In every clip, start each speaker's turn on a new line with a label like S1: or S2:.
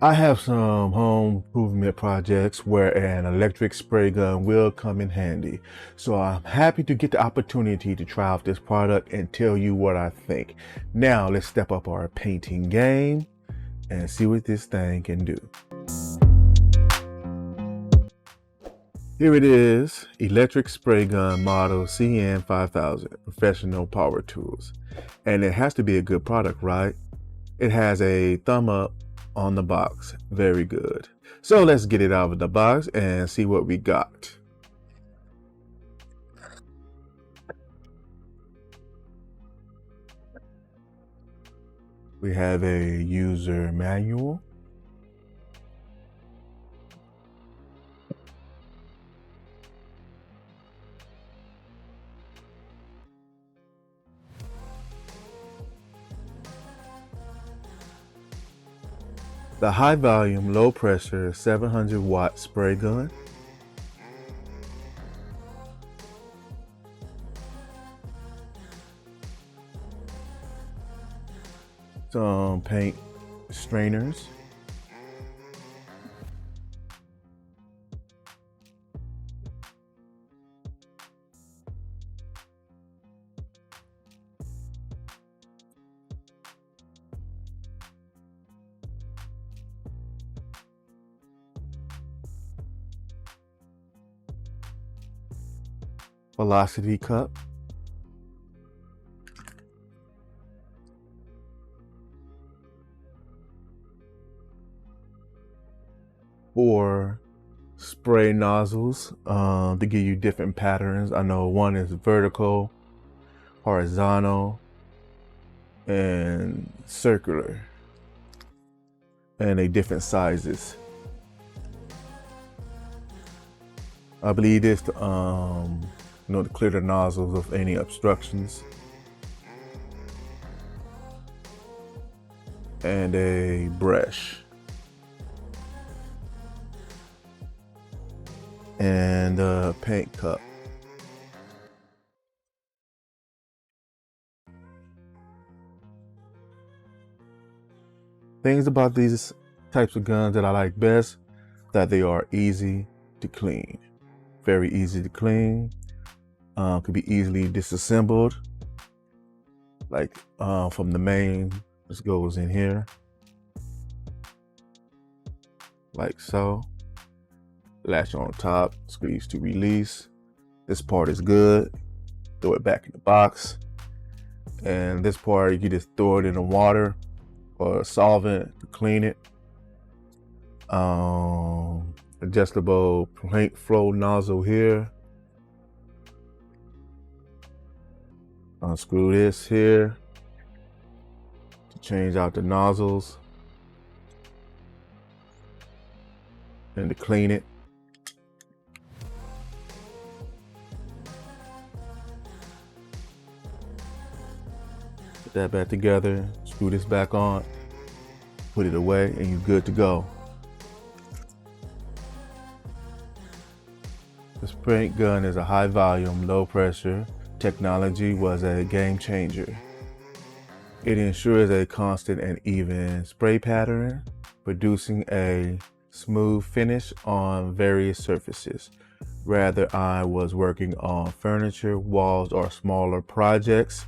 S1: I have some home improvement projects where an electric spray gun will come in handy. So I'm happy to get the opportunity to try out this product and tell you what I think. Now let's step up our painting game and see what this thing can do. Here it is, electric spray gun model CN5000, professional power tools. And it has to be a good product, right? It has a thumb up on the box. Very good. So let's get it out of the box and see what we got. We have a user manual. The high volume, low pressure 700 watt spray gun. Some paint strainers. Velocity cup. Or spray nozzles to give you different patterns. I know one is vertical, horizontal, and circular, and they different sizes. I believe this to to clear the nozzles of any obstructions. And a brush. And a paint cup. Things about these types of guns that I like best, that they are easy to clean. Very easy to clean. Could be easily disassembled. Like from the main, this goes in here. Like so. Latch on top, squeeze to release. This part is good. Throw it back in the box. And this part, you can just throw it in the water or a solvent to clean it. Adjustable paint flow nozzle here. Unscrew this here to change out the nozzles and to clean it. Put that back together, screw this back on, put it away, and you're good to go. The spray gun is a high volume, low pressure. Technology was a game changer. It ensures a constant and even spray pattern, producing a smooth finish on various surfaces. Whether I was working on furniture, walls, or smaller projects,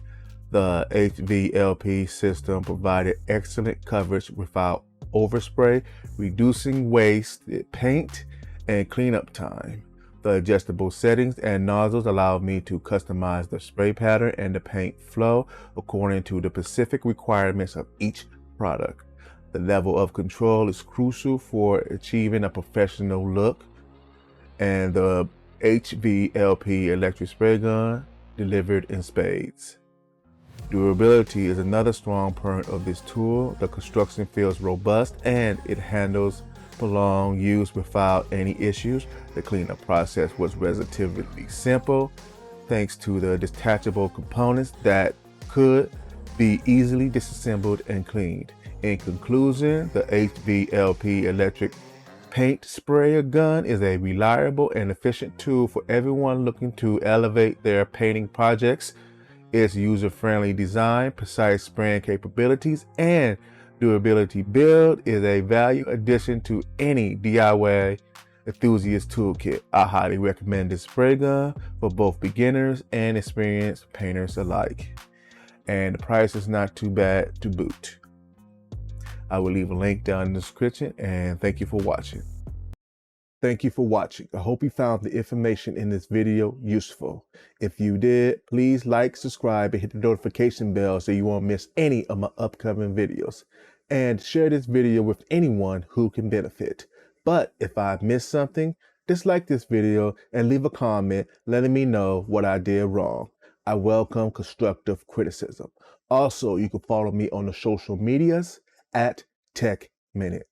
S1: the HVLP system provided excellent coverage without overspray, reducing wasted paint and cleanup time. The adjustable settings and nozzles allow me to customize the spray pattern and the paint flow according to the specific requirements of each product. The level of control is crucial for achieving a professional look, and the HVLP electric spray gun delivered in spades. Durability is another strong point of this tool. The construction feels robust and it handles prolonged use without any issues. The cleanup process was relatively simple thanks to the detachable components that could be easily disassembled and cleaned. In conclusion, the HVLP electric paint sprayer gun is a reliable and efficient tool for everyone looking to elevate their painting projects. Its user-friendly design, precise spraying capabilities, and Durability Build is a value addition to any DIY enthusiast toolkit. I highly recommend this spray gun for both beginners and experienced painters alike. And the price is not too bad to boot. I will leave a link down in the description, and thank you for watching. Thank you for watching. I hope you found the information in this video useful. If you did, please like, subscribe, and hit the notification bell so you won't miss any of my upcoming videos. And share this video with anyone who can benefit. But if I missed something, dislike this video and leave a comment letting me know what I did wrong. I welcome constructive criticism. Also, you can follow me on the social medias at tekminute.